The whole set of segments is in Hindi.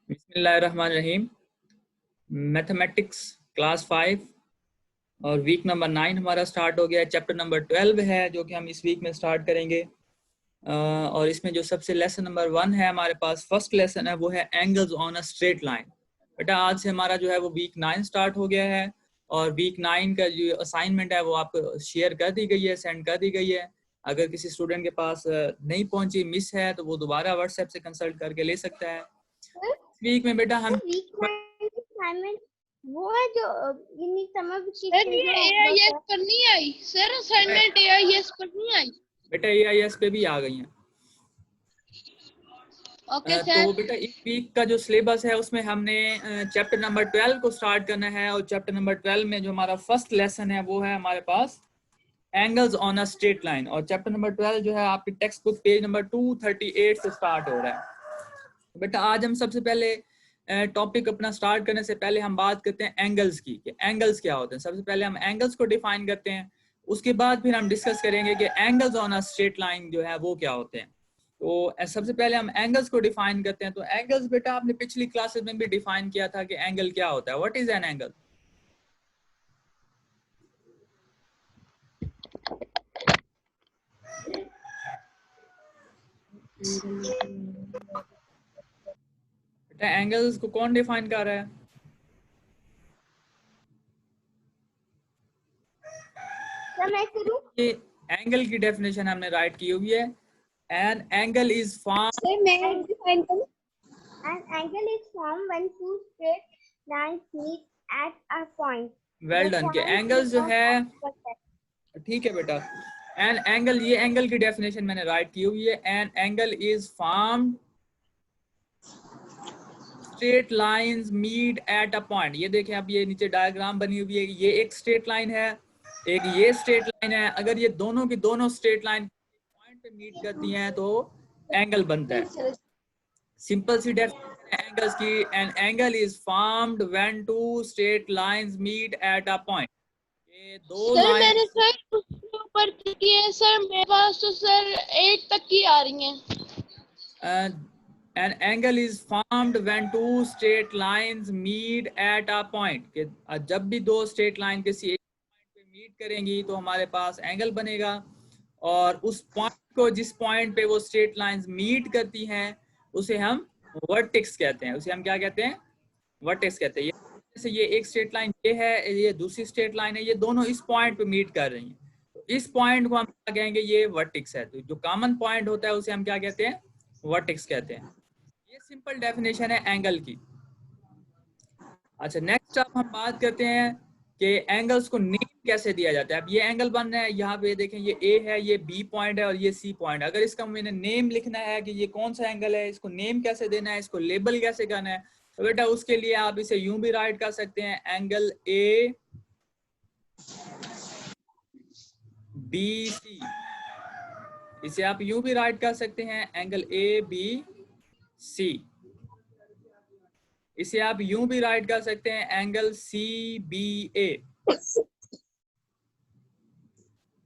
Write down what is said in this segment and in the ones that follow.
बिस्मिल्लाहिर्रहमानिर्रहीम। मैथमेटिक्स क्लास 5 और वीक नंबर 9 हमारा स्टार्ट हो गया है। चैप्टर नंबर 12 है जो कि हम इस वीक में स्टार्ट करेंगे। और इसमें जो सबसे लेसन नंबर 1 है हमारे पास, फर्स्ट लेसन है, वो है angles on a straight line. बेटा आज से हमारा जो है वो वीक 9 स्टार्ट हो गया है और वीक 9 का जो असाइनमेंट है वो आपको शेयर कर दी गई है, सेंड कर दी गई है। अगर किसी स्टूडेंट के पास नहीं पहुंची, मिस है, तो वो दोबारा व्हाट्सएप से कंसल्ट करके ले सकता है। वीक में बेटा हम असाइनमेंट वो है जो समझ सर ये एआईएस पर नहीं आई। सर असाइनमेंट एआईएस पर नहीं आई। बेटा एआईएस पे भी आ गई हैं। ओके तो सर। बेटा इस वीक का जो सिलेबस है उसमें हमने चैप्टर नंबर 12 को स्टार्ट करना है और चैप्टर नंबर 12 में जो हमारा फर्स्ट लेसन है वो है हमारे पास angles on a straight line. और चैप्टर नंबर 12 जो है आपकी टेक्स्ट बुक पेज नंबर 238 से स्टार्ट हो रहा है। बेटा आज हम सबसे पहले टॉपिक अपना स्टार्ट करने से पहले हम बात करते हैं एंगल्स की, कि एंगल्स क्या होते हैं। सबसे पहले हम एंगल्स को डिफाइन करते हैं, उसके बाद फिर हम डिस्कस करेंगे कि angles on a straight line जो है वो क्या होते हैं। तो सबसे पहले हम एंगल्स को डिफाइन करते हैं। तो एंगल्स बेटा आपने पिछली क्लासेस में भी डिफाइन किया था कि एंगल क्या होता है। What is an angle? बेटा एंगल्स को कौन डिफाइन कर रहा है? ये एंगल की डेफिनेशन हमने राइट की हुई है। An angle is form An angle is formed when two straight lines meet at a point. Well done. के एंगल्स जो है, ठीक है बेटा, एन एंगल, ये एंगल की डेफिनेशन मैंने राइट की हुई है। An angle is formed straight lines meet at a point. ये देखें अब ये नीचे डायग्राम बनी हुई है, ये एक स्ट्रेट लाइन है, एक ये स्ट्रेट लाइन है। अगर ये दोनों की दोनों स्ट्रेट लाइन पॉइंट पे मीट करती हैं तो एंगल बनता है। सिंपल सी डेफिनेशन है एंगल्स की। An angle is formed when two straight lines meet at a point. ये दो सर लाइन मैंने सर उसके ऊपर किए हैं सर, मेरे पास तो सर 8 तक की आ रही हैं। an angle is formed when two straight lines meet at a point। कि जब भी दो स्ट्रेट लाइन किसी एक पॉइंट पे मीट करेंगी तो हमारे पास एंगल बनेगा। और उस पॉइंट को, जिस पॉइंट पे वो स्ट्रेट लाइंस मीट करती हैं, उसे हम वर्टेक्स कहते हैं। उसे हम क्या कहते हैं? वर्टेक्स कहते हैं। जैसे ये एक स्ट्रेट लाइन ये है, ये दूसरी स्ट्रेट लाइन है, ये दोनों इस पॉइंट पे मीट कर रही हैं, तो इस पॉइंट को हम क्या कहेंगे? ये वर्टेक्स है। तो जो कॉमन पॉइंट होता है उसे हम क्या कहते हैं? वर्टेक्स कहते हैं। ये सिंपल डेफिनेशन है एंगल की। अच्छा, नेक्स्ट अब हम बात करते हैं कि एंगल्स को नेम कैसे दिया जाता है। अब ये एंगल बन रहा है, यहाँ पे देखें ये ए है, ये बी पॉइंट है और ये सी पॉइंट। अगर इसका मैंने नेम लिखना है कि ये कौन सा एंगल है, इसको नेम कैसे देना है, इसको लेबल कैसे करना है, तो बेटा उसके लिए आप इसे यूं भी राइट कर सकते हैं, एंगल ए बी सी। इसे आप यूं भी राइट कर सकते हैं, एंगल ए बी सी। इसे आप यूं भी राइट कर सकते हैं, एंगल सी बी ए।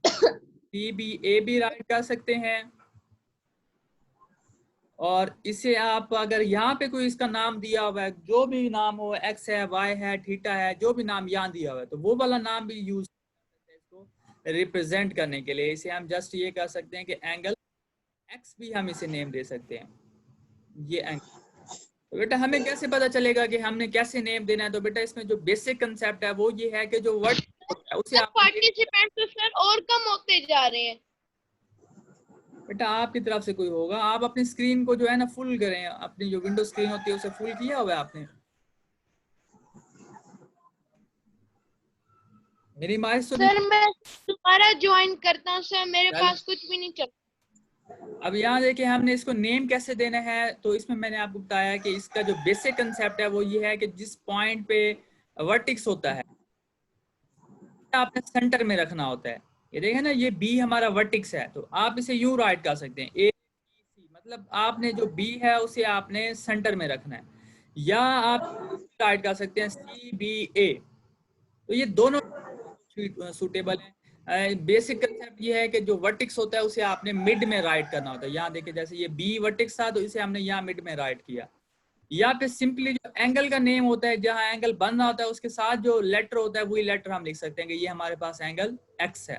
सी बी ए भी राइट कर सकते हैं। और इसे आप, अगर यहाँ पे कोई इसका नाम दिया हुआ है, जो भी नाम हो, एक्स है, वाई है, थीटा है, जो भी नाम यहाँ दिया हुआ है, तो वो वाला नाम भी यूज कर सकते हैं इसको रिप्रेजेंट करने के लिए। इसे हम जस्ट ये कर सकते हैं कि एंगल एक्स भी हम इसे नेम दे सकते हैं, ये एंगल। तो बेटा हमें कैसे पता चलेगा कि हमने कैसे नेम देना है? तो बेटा इसमें जो बेसिक कंसेप्ट है वो ये है कि जो वर्ड होता है उसे सर आप, पार्टिसिपेंट तो सर और कम होते जा रहे हैं। बेटा आपकी तरफ से कोई होगा। आप अपनी स्क्रीन को जो है ना फुल करें, अपनी जो विंडो स्क्रीन होती है उसे फुल किया हुआ है आपने? मेरी माइक तो सर मैं दोबारा ज्वाइन करता हूँ सर, मेरे पास कुछ भी नहीं चलता। अब यहाँ देखिए हमने इसको नेम कैसे देना है। तो इसमें मैंने आपको बताया कि इसका जो बेसिक कंसेप्ट है वो ये है कि जिस पॉइंट पे वर्टेक्स होता है आपने सेंटर में रखना होता है। ये देखें ना, ये बी हमारा वर्टेक्स है, तो आप इसे यूं राइट कर सकते हैं, ए बी सी। मतलब आपने जो बी है उसे आपने सेंटर में रखना है, या आप राइट कर सकते हैं सी बी ए। तो ये दोनों सूटेबल है। बेसिक कंसेप्ट ये है कि जो वर्टेक्स होता है उसे आपने मिड में राइट करना होता है। यहाँ देखिए जैसे ये बी वर्टेक्स था तो इसे हमने यहाँ मिड में राइट किया। या फिर सिंपली जो एंगल का नेम होता है, जहां एंगल बन रहा होता है उसके साथ जो लेटर होता है वही लेटर हम लिख सकते हैं कि ये हमारे पास एंगल एक्स है।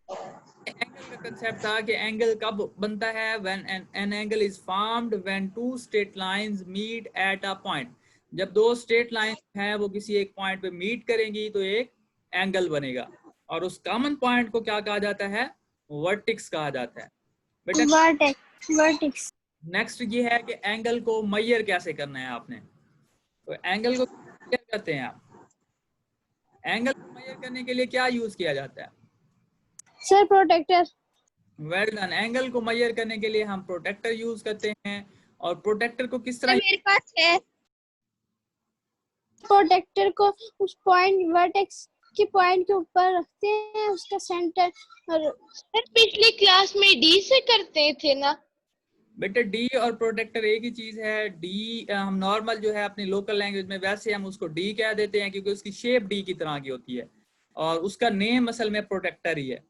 एंगल का कंसेप्ट था कि एंगल कब बनता है, when an angle is formed when two straight lines meet at a point. जब दो स्ट्रेट लाइंस हैं वो किसी एक पॉइंट पे मीट करेंगी तो एक एंगल बनेगा, और उस कॉमन पॉइंट को क्या कहा जाता है, वर्टेक्स कहा जाता है। बेटा वर्टेक्स। नेक्स्ट ये है कि एंगल को मेजर कैसे करना है आपने। तो एंगल को मेजर करते हैं आप, एंगल को मेजर करने के लिए क्या यूज किया जाता है sir protractor. Well done. Angle को मेजर करने के लिए हम प्रोटेक्टर यूज करते हैं, और प्रोटेक्टर को किस तरह, मेरे पास है। प्रोटेक्टर को उस पॉइंट वर्टेक्स के पॉइंट के ऊपर रखते हैं, उसका सेंटर। और सर पिछली क्लास में डी से करते थे ना। बेटा डी और प्रोटेक्टर एक ही चीज है। डी हम नॉर्मल जो है अपनी लोकल लैंग्वेज में वैसे हम उसको डी कह देते हैं क्योंकि उसकी शेप डी की तरह की होती है, और उसका नेम असल में प्रोटेक्टर ही है।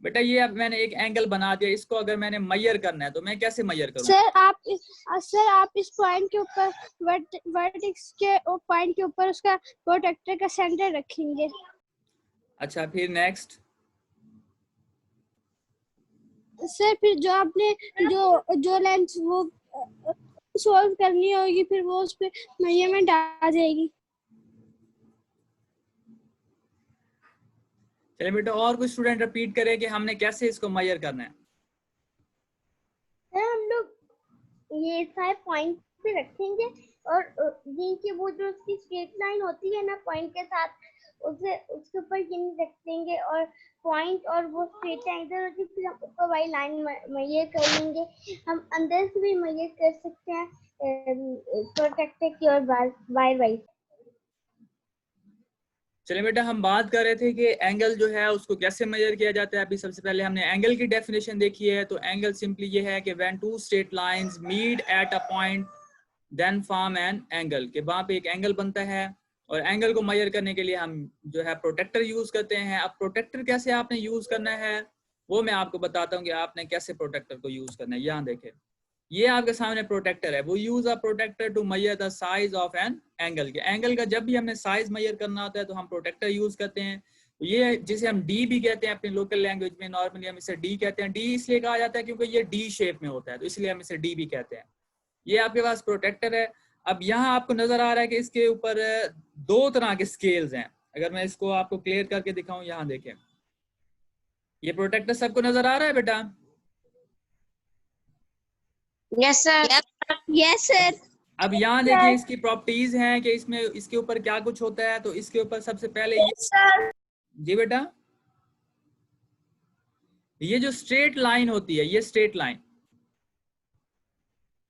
बेटा ये अब मैंने एक एंगल बना दिया, इसको अगर मैंने मेजर करना है तो मैं कैसे मेजर करूँ? सर आप इस पॉइंट के ऊपर वर्टेक्स के पॉइंट के ऊपर उसका प्रोटेक्टर का सेंटर रखेंगे। अच्छा, फिर नेक्स्ट सर फिर जो आपने जो लेंथ वो सॉल्व करनी होगी, फिर वो उस पे मेजरमेंट आ जाएगी। चलिए बेटा, और कुछ स्टूडेंट रिपीट करें कि हमने कैसे इसको मेजर करना है। हम लोग ये 5 पॉइंट पे रखेंगे, और जिनकी वो जो उसकी स्ट्रेट लाइन होती है ना पॉइंट के साथ, उसे उसके ऊपर ये रख देंगे, और पॉइंट और वो स्ट्रेट लाइन इधर होती है, फिर हम ऊपर वाली लाइन मेजर कर लेंगे। हम अंदर से भी मेजर कर सकते हैं प्रोटेक्टर की और वायर वाइज। चलिए बेटा, हम बात कर रहे थे कि एंगल जो है उसको कैसे मेजर किया जाता है। अभी सबसे पहले हमने एंगल की डेफिनेशन देखी है। तो एंगल सिंपली ये है कि when two straight lines meet at a point then form an angle, कि वहां पे एक एंगल बनता है, और एंगल को मेजर करने के लिए हम जो है प्रोटेक्टर यूज करते हैं। अब प्रोटेक्टर कैसे आपने यूज करना है वो मैं आपको बताता हूँ कि आपने कैसे प्रोटेक्टर को यूज करना है। यहाँ देखें, ये आपके सामने प्रोटेक्टर है। वो use a protractor to measure the size of an angle. के एंगल का जब भी हमें साइज मेजर करना होता है तो हम प्रोटेक्टर यूज करते हैं। ये जिसे हम डी भी कहते हैं अपनी लोकल लैंग्वेज में, नॉर्मली हम इसे डी कहते हैं। डी इसलिए कहा जाता है क्योंकि ये डी शेप में होता है, तो इसलिए हम इसे डी भी कहते हैं। ये आपके पास प्रोटेक्टर है। अब यहाँ आपको नजर आ रहा है कि इसके ऊपर दो तरह के स्केल्स हैं। अगर मैं इसको आपको क्लियर करके दिखाऊं, यहाँ देखें, ये प्रोटेक्टर सबको नजर आ रहा है बेटा? Yes sir. Yes sir. अब यहाँ देखिए इसकी प्रॉपर्टीज हैं कि इसमें इसके ऊपर क्या कुछ होता है। तो इसके ऊपर सबसे पहले ये, जी बेटा, ये जो स्ट्रेट लाइन होती है, ये स्ट्रेट लाइन,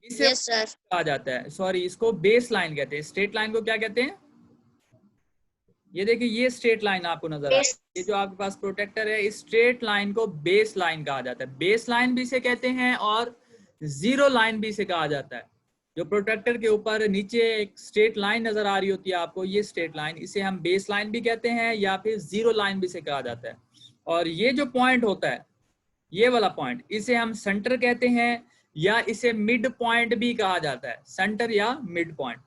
इसे कहा जाता है, सॉरी इसको बेस लाइन कहते हैं। स्ट्रेट लाइन को क्या कहते हैं? ये देखिए, ये स्ट्रेट लाइन आपको नजर आ रही है, ये जो आपके पास प्रोटेक्टर है, इस स्ट्रेट लाइन को बेस लाइन कहा जाता है। बेस लाइन भी इसे कहते हैं और जीरो लाइन भी इसे कहा जाता है। जो प्रोटेक्टर के ऊपर नीचे एक स्ट्रेट लाइन नजर आ रही होती है आपको, ये स्ट्रेट लाइन, इसे हम बेस लाइन भी कहते हैं या फिर जीरो लाइन भी इसे कहा जाता है। और ये जो पॉइंट होता है, ये वाला पॉइंट, इसे हम सेंटर कहते हैं या इसे मिड पॉइंट भी कहा जाता है, सेंटर या मिड पॉइंट।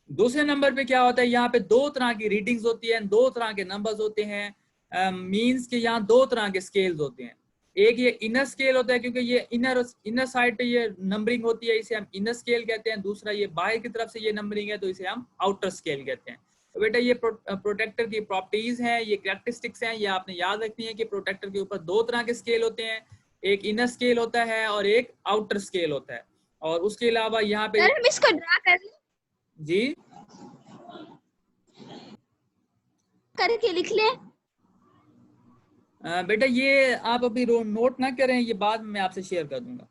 दूसरे नंबर पे क्या होता है, यहाँ पे दो तरह की रीडिंग्स होती है, दो तरह के नंबर्स होते हैं। मींस कि यहाँ दो तरह के स्केल्स होते हैं। एक ये इनर स्केल होता है क्योंकि ये इनर साइड पे ये नंबरिंग होती है, इसे हम इनर स्केल कहते हैं। दूसरा ये बाहर की तरफ से ये नंबरिंग है तो इसे हम आउटर स्केल कहते हैं। तो बेटा ये प्रोटेक्टर की प्रॉपर्टीज हैं, ये कैरेक्टरिस्टिक्स हैं, ये आपने याद रखनी है कि प्रोटेक्टर के ऊपर दो तरह के स्केल होते हैं, एक इनर स्केल होता है और एक आउटर स्केल होता है। और उसके अलावा यहाँ पे हम इसको ड्रा कर लें, जी करके लिख ले। बेटा ये आप अभी नोट ना करें, ये बाद में मैं आपसे शेयर कर दूंगा।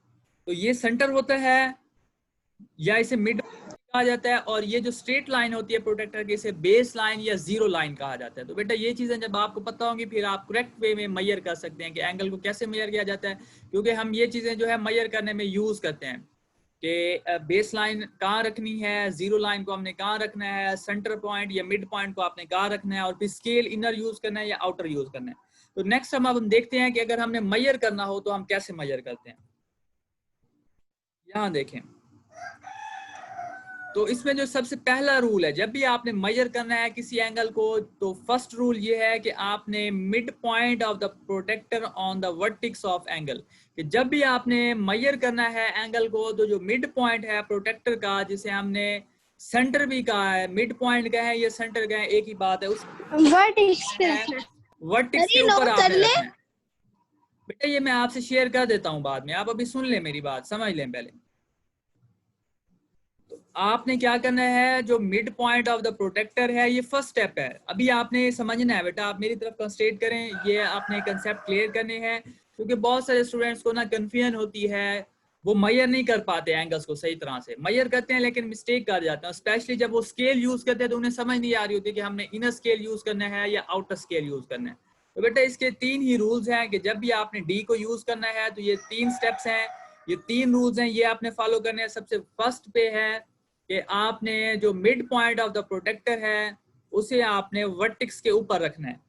तो ये सेंटर होता है या इसे मिड कहा जाता है, और ये जो स्ट्रेट लाइन होती है प्रोटेक्टर की, इसे बेस लाइन या जीरो लाइन कहा जाता है। तो बेटा ये चीजें जब आपको पता होंगी फिर आप करेक्ट वे में मेजर कर सकते हैं कि एंगल को कैसे मेजर किया जाता है। क्योंकि हम ये चीजें जो है मेजर करने में यूज करते हैं कि बेस लाइन कहाँ रखनी है, जीरो लाइन को हमने कहाँ रखना है, सेंटर पॉइंट या मिड पॉइंट को आपने कहाँ रखना है, और फिर स्केल इनर यूज करना है या आउटर यूज करना है। तो नेक्स्ट हम देखते हैं कि अगर हमने मेजर करना हो तो हम कैसे मेजर करते हैं। यहाँ देखें, तो इसमें जो सबसे पहला रूल है, जब भी आपने मेजर करना है किसी एंगल को, तो फर्स्ट रूल ये है कि आपने mid point of the protractor on the vertex of angle, कि जब भी आपने मेजर करना है एंगल को, तो जो मिड पॉइंट है प्रोटेक्टर का, जिसे हमने सेंटर भी कहा है, मिड पॉइंट का है, ये सेंटर का है, एक ही बात है, उस वर्टिक्स के ऊपर आपने रखना है। बेटा ये मैं आपसे शेयर कर देता हूँ बाद में, आप अभी सुन लें मेरी बात, समझ लें पहले। तो आपने क्या करना है, जो mid point of the protractor है, ये फर्स्ट स्टेप है। अभी आपने समझना है बेटा, आप मेरी तरफ कंसंट्रेट करें, ये आपने कंसेप्ट क्लियर करने हैं, क्योंकि बहुत सारे स्टूडेंट्स को ना कंफ्यूजन होती है, वो मेजर नहीं कर पाते एंगल्स को सही तरह से, मेजर करते हैं लेकिन मिस्टेक कर जाते हैं, स्पेशली जब वो स्केल यूज करते हैं तो उन्हें समझ नहीं आ रही होती कि हमने इनर स्केल यूज करना है या आउटर स्केल यूज करना है। तो बेटा इसके 3 ही रूल्स हैं कि जब भी आपने डी को यूज करना है तो ये 3 स्टेप्स हैं, ये 3 रूल्स हैं, ये आपने फॉलो करने हैं। सबसे फर्स्ट पे है कि आपने जो mid point of the protractor है उसे आपने वर्टिक्स के ऊपर रखना है।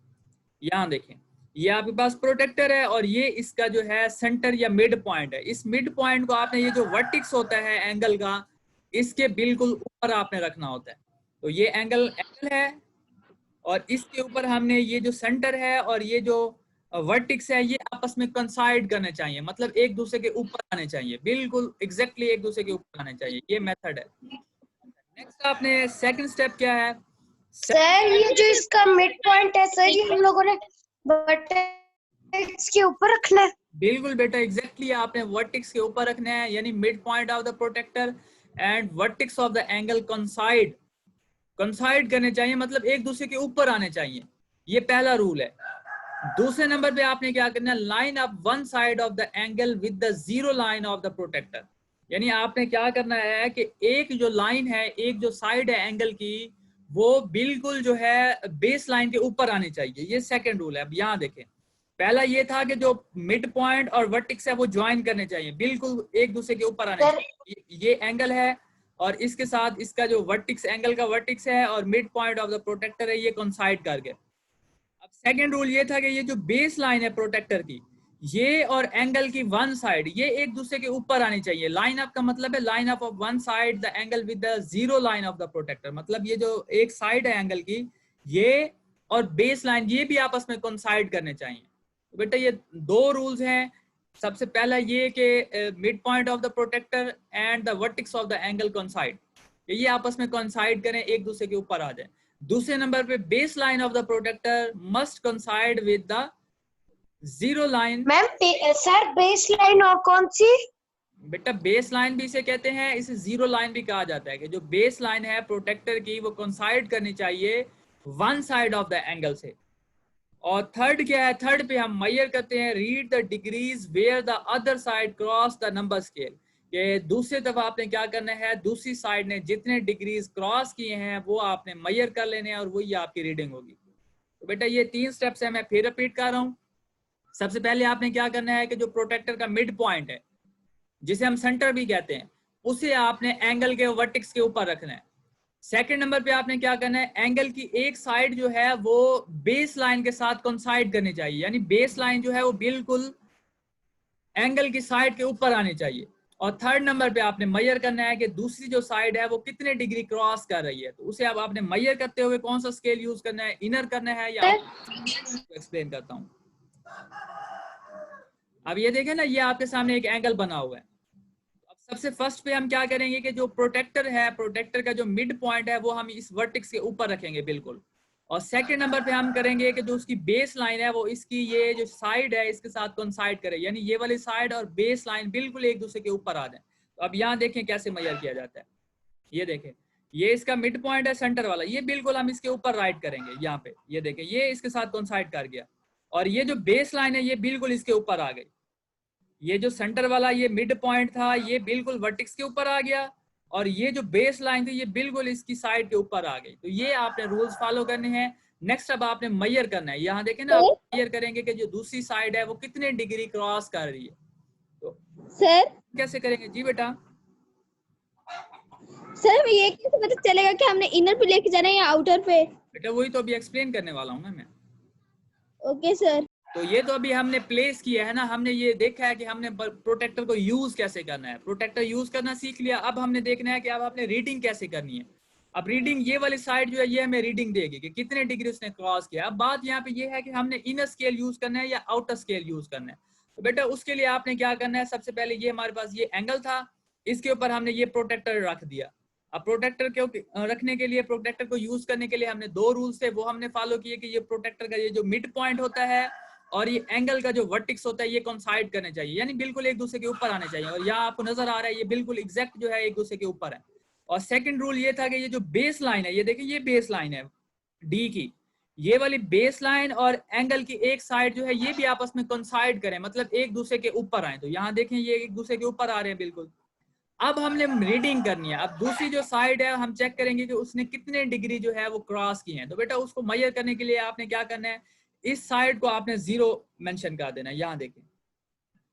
यहाँ देखें, ये आपके पास प्रोटेक्टर है और ये इसका जो है सेंटर या मिड पॉइंट है। इस मिड पॉइंट को आपने, ये जो वर्टिक्स होता है एंगल का, इसके बिल्कुल ऊपर आपने रखना होता है। तो ये एंगल है और इसके ऊपर हमने ये जो सेंटर है और ये जो वर्टिक्स है, ये आपस में कंसाइड करने चाहिए, मतलब एक दूसरे के ऊपर आने चाहिए, बिल्कुल एग्जैक्टली एक दूसरे के ऊपर आने चाहिए। ये मेथड है। नेक्स्ट आपने सेकंड स्टेप क्या है सर, ये जो इसका मिड पॉइंट है सर, ये हम लोगों ने वर्टेक्स के ऊपर रखना है। बिल्कुल बेटा, एग्जैक्टली आपने वर्टिक्स के ऊपर रखना है, यानी mid point of the protractor and vertex of the angle coincide करने चाहिए, मतलब एक दूसरे के ऊपर आने चाहिए। ये पहला रूल है। दूसरे नंबर पे आपने क्या करना है, line up one side of the angle with the zero line of the protractor, यानी आपने क्या करना है कि एक जो लाइन है, एक जो साइड है एंगल की, वो बिल्कुल जो है बेस लाइन के ऊपर आनी चाहिए। ये सेकंड रूल है। अब यहाँ देखें, पहला ये था कि जो मिड पॉइंट और वर्टिक्स है वो ज्वाइन करने चाहिए, बिल्कुल एक दूसरे के ऊपर आने चाहिए। ये एंगल है और इसके साथ इसका जो वर्टिक्स, एंगल का वर्टिक्स है और mid point of the protractor है, ये कोइंसाइड कर गए। अब सेकंड रूल ये था कि ये जो बेस लाइन है प्रोटेक्टर की, ये और एंगल की वन साइड, ये एक दूसरे के ऊपर आनी चाहिए। लाइन अप का मतलब है line up of one side the angle with the zero line of the protractor, मतलब ये जो एक साइड है एंगल की, ये और बेस लाइन, ये भी आपस में कोइंसाइड करने चाहिए। तो बेटा ये 2 रूल्स हैं। सबसे पहला ये कि mid point of the protractor and the vertex of the angle coincide, ये आपस में कोइंसाइड करें, एक दूसरे के ऊपर आ जाए। दूसरे नंबर पे base line of the protractor must coincide with the zero line. Ma'am sir, base line और कौन सी? बेटा बेस लाइन भी इसे कहते हैं, इसे जीरो लाइन भी कहा जाता है, कि जो बेस लाइन है प्रोटेक्टर की वो कोइंसाइड करनी चाहिए one side of the angle से। और थर्ड क्या है, थर्ड पे हम मेजर करते हैं, read the degrees where the other side cross the number scale, कि दूसरी तरफ आपने क्या करना है, दूसरी साइड ने जितने डिग्रीज क्रॉस किए हैं वो आपने मेजर कर लेने हैं और वही आपकी रीडिंग होगी। तो बेटा ये 3 स्टेप्स है, मैं फिर रिपीट कर रहा हूँ। सबसे पहले आपने क्या करना है कि जो प्रोटेक्टर का मिड पॉइंट है, जिसे हम सेंटर भी कहते हैं, उसे आपने एंगल के वर्टिक्स के ऊपर रखना है। सेकंड नंबर पे आपने क्या करना है, एंगल की एक साइड जो है वो बेस लाइन के साथ कोइंसाइड करनी चाहिए, यानी बेस लाइन जो है वो बिल्कुल एंगल की साइड के ऊपर आनी चाहिए। और थर्ड नंबर पे आपने मेजर करना है कि दूसरी जो साइड है वो कितने डिग्री क्रॉस कर रही है, तो उसे अब आपने मेजर करते हुए कौन सा स्केल यूज करना है, इनर करना है या एक्सप्लेन करता हूँ। अब ये देखें ना, ये आपके सामने एक एंगल बना हुआ है। अब सबसे फर्स्ट पे हम क्या करेंगे कि जो प्रोटेक्टर है, प्रोटेक्टर का जो मिड पॉइंट है वो हम इस वर्टिक्स के ऊपर रखेंगे बिल्कुल। और सेकंड नंबर पे हम करेंगे कि जो उसकी बेस लाइन है वो इसकी ये जो साइड है इसके साथ कोइंसाइड करे, यानी ये वाली साइड और बेस लाइन बिल्कुल एक दूसरे के ऊपर आ जाए। तो अब यहाँ देखें कैसे मेजर किया जाता है। ये देखें, ये इसका मिड पॉइंट है सेंटर वाला, ये बिल्कुल हम इसके ऊपर राइट करेंगे यहाँ पे। ये देखें, ये इसके साथ कोइंसाइड कर गया और ये जो बेस लाइन है ये बिल्कुल इसके ऊपर आ गई। ये जो सेंटर वाला ये मिड पॉइंट था ये बिल्कुल वर्टिक्स के ऊपर आ गया और ये जो बेस लाइन थी ये बिल्कुल इसकी साइड के ऊपर आ गई। तो ये आपने रूल्स फॉलो करने हैं। नेक्स्ट अब आपने मेजर करना है। यहाँ देखें ना, आप मेजर करेंगे कि जो दूसरी साइड है वो कितने डिग्री क्रॉस कर रही है। तो सर कैसे करेंगे जी बेटा? सर ये कैसे पता चलेगा कि हमने इनर पे लेके जाना है या आउटर पे? बेटा वही तो अभी एक्सप्लेन करने वाला हूँ मैं। Okay sir. तो ये तो अभी हमने प्लेस किया है ना, हमने ये देखा है कि हमने प्रोटेक्टर को यूज कैसे करना है, प्रोटेक्टर यूज करना सीख लिया। अब हमने देखना है कि अब आपने रीडिंग कैसे करनी है। अब रीडिंग ये वाली साइड जो है ये हमें रीडिंग देगी कि कितने डिग्री उसने क्रॉस किया। अब बात यहाँ पे ये है कि हमने इनर स्केल यूज करना है या आउटर स्केल यूज करना है। तो बेटा उसके लिए आपने क्या करना है, सबसे पहले ये हमारे पास ये एंगल था, इसके ऊपर हमने ये प्रोटेक्टर रख दिया। अब प्रोटेक्टर के रखने के लिए, प्रोटेक्टर को यूज करने के लिए हमने दो रूल्स थे वो हमने फॉलो किए कि ये प्रोटेक्टर का ये जो मिड पॉइंट होता है और ये एंगल का जो वर्टिक्स होता है ये कोइंसाइड करने चाहिए, यानी बिल्कुल एक दूसरे के ऊपर आने चाहिए। और यहाँ आपको नजर आ रहा है ये बिल्कुल एग्जैक्ट जो है एक दूसरे के ऊपर है। और सेकंड रूल ये था कि ये जो बेस लाइन है, ये देखिए ये बेस लाइन है डी की, ये वाली बेस लाइन और एंगल की एक साइड जो है ये भी आपस में कोइंसाइड करें, मतलब एक दूसरे के ऊपर आए। तो यहाँ देखें ये एक दूसरे के ऊपर आ रहे हैं बिल्कुल। अब हमने रीडिंग करनी है। अब दूसरी जो साइड है हम चेक करेंगे कि उसने कितने डिग्री जो है वो क्रॉस की है। तो बेटा उसको मेजर करने के लिए आपने क्या करना है, इस साइड को आपने 0 मेंशन कर देना है। यहाँ देखें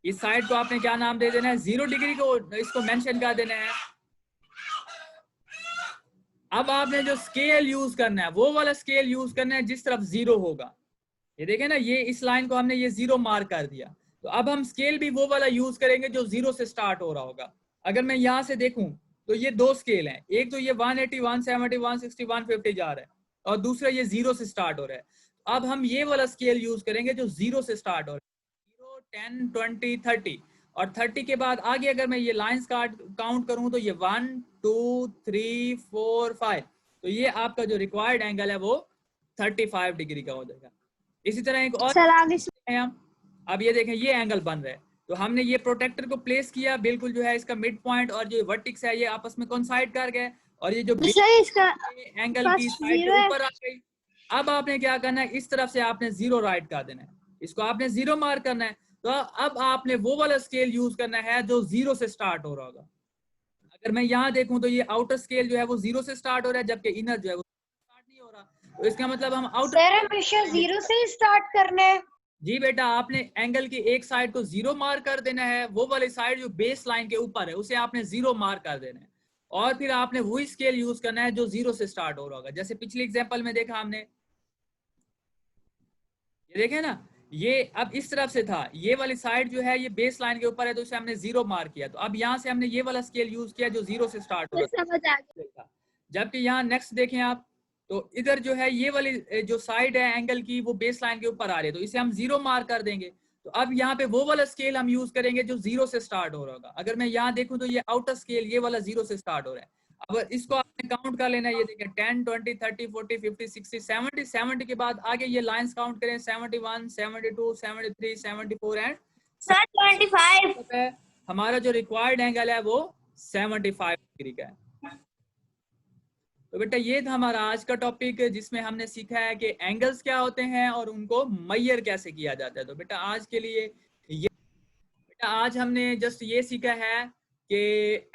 इस साइड को आपने क्या नाम दे देना है, 0 डिग्री को इसको मेंशन कर देना है। अब आपने जो स्केल यूज करना है वो वाला स्केल यूज करना है जिस तरफ 0 होगा। ये देखें ना, ये इस लाइन को हमने ये 0 मार्क कर दिया। तो अब हम स्केल भी वो वाला यूज करेंगे जो 0 से स्टार्ट हो रहा होगा। अगर मैं यहाँ से देखूं तो ये दो स्केल हैं, एक तो ये 180, 170, 160, 150 जा रहा है और दूसरा ये 0 से स्टार्ट हो रहा है। अब हम ये वाला स्केल यूज करेंगे जो 0 से स्टार्ट हो रहा है, 0, 10, 20, 30 और 30 के बाद आगे अगर मैं ये लाइंस काउंट करूं तो ये 1, 2, 3, 4, 5, तो ये आपका जो रिक्वायर्ड एंगल है वो 35 डिग्री का हो जाएगा। इसी तरह एक और हम अब ये देखें ये एंगल बन रहा है। तो हमने ये प्रोटेक्टर को प्लेस किया बिल्कुल जो है इसका मिड पॉइंट और जो वर्टिक्स है ये आपस में कोइंसाइड कर गए और ये जो इसका एंगल की साइड के ऊपर आ गई। अब आपने क्या करना है, इस तरफ से आपने 0 राइट कर देना है, इसको आपने 0 मार्क करना है। तो अब आपने वो वाला स्केल यूज करना है जो 0 से स्टार्ट हो रहा होगा। अगर मैं यहाँ देखूं तो ये आउटर स्केल जो है वो 0 से स्टार्ट हो रहा है जबकि इनर जो है वो स्टार्ट नहीं हो रहा। तो इसका मतलब हम आउटर सर हमेशा 0 से स्टार्ट करना है। जी बेटा, आपने एंगल की एक साइड को 0 मार्क कर देना है, वो वाली साइड जो बेस लाइन के ऊपर है उसे आपने 0 मार्क कर देना है और फिर आपने वही स्केल यूज करना है जो 0 से स्टार्ट हो रहा होगा। जैसे पिछले एग्जांपल में देखा हमने, ये देखे ना, ये अब इस तरफ से था, ये वाली साइड जो है ये बेस लाइन के ऊपर है तो उसे हमने 0 मार्क किया। तो अब यहाँ से हमने ये वाला स्केल यूज किया जो 0 से स्टार्ट हो रहा था। जबकि यहाँ नेक्स्ट देखें आप, तो इधर जो है ये वाली जो साइड है एंगल की वो बेस लाइन के ऊपर आ रही है तो इसे हम 0 मार्क कर देंगे। तो अब यहाँ पे वो वाला स्केल हम यूज करेंगे जो 0 से स्टार्ट हो रहा होगा। अगर मैं यहाँ देखूं तो ये आउटर स्केल ये वाला 0 से स्टार्ट हो रहा है। अब इसको आपने काउंट कर लेना है, ये देखें 10, 20, 30, 40, 50, 60, 70, 70 के बाद आगे ये लाइंस काउंट करें 71, 72, 73, 74 एंड 25 हमारा जो रिक्वायर्ड एंगल है वो 75 डिग्री का है। तो बेटा ये था हमारा आज का टॉपिक जिसमें हमने सीखा है कि एंगल्स क्या होते हैं और उनको मेजर कैसे किया जाता है। तो बेटा आज के लिए ये, बेटा आज हमने जस्ट ये सीखा है कि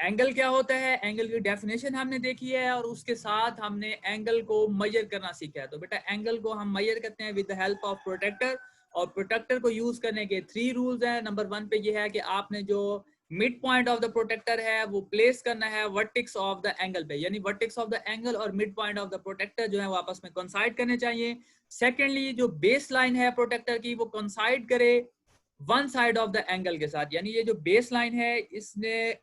एंगल क्या होता है, एंगल की डेफिनेशन हमने देखी है और उसके साथ हमने एंगल को मेजर करना सीखा है। तो बेटा एंगल को हम मेजर करते हैं with the help of protractor और प्रोटेक्टर को यूज करने के 3 रूल्स हैं। नंबर 1 पे ये है कि आपने जो mid point of the protractor है वो प्लेस करना है वर्टिक्स ऑफ द एंगल पे, यानी वर्टिक्स ऑफ द एंगल और mid point of the protractor जो है वो आपस में कोइंसाइड करने चाहिए। सेकेंडली जो बेस लाइन है प्रोटेक्टर की वो कोइंसाइड करे one side of the angle के साथ, यानी ये जो बेस लाइन है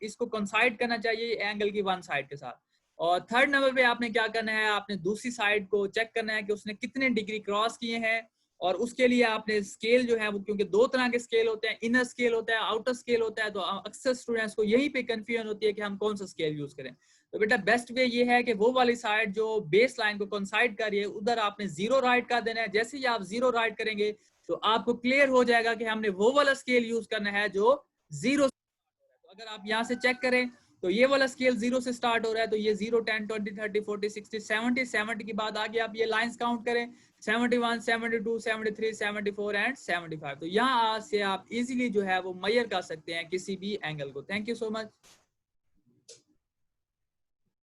इसको कोइंसाइड करना चाहिए एंगल की वन साइड के साथ। और थर्ड नंबर पे आपने क्या करना है, आपने दूसरी साइड को चेक करना है कि उसने कितने डिग्री क्रॉस किए हैं और उसके लिए आपने स्केल जो है वो, क्योंकि 2 तरह के स्केल होते हैं, इनर स्केल होता है, आउटर स्केल होता है, तो अक्सर स्टूडेंट्स को यही पे कंफ्यूजन होती है कि हम कौन सा स्केल यूज करें। तो बेटा बेस्ट वे ये है कि वो वाली साइड जो बेस लाइन को कोइंसाइड कर रही है उधर आपने 0 राइट कर देना है। जैसे ही आप 0 राइट करेंगे तो आपको क्लियर हो जाएगा कि हमने वो वाला स्केल यूज करना है जो 0 से। तो अगर आप यहाँ से चेक करें तो ये वाला स्केल 0 से स्टार्ट हो रहा है, तो ये 0, 10, 20, 30, 40, 60, 70, 70 के बाद आगे आप ये लाइंस काउंट करें 71, 72, 73, 74 एंड 75। तो यहाँ से आप इजीली जो है वो मेजर कर सकते हैं किसी भी एंगल को। Thank you so much.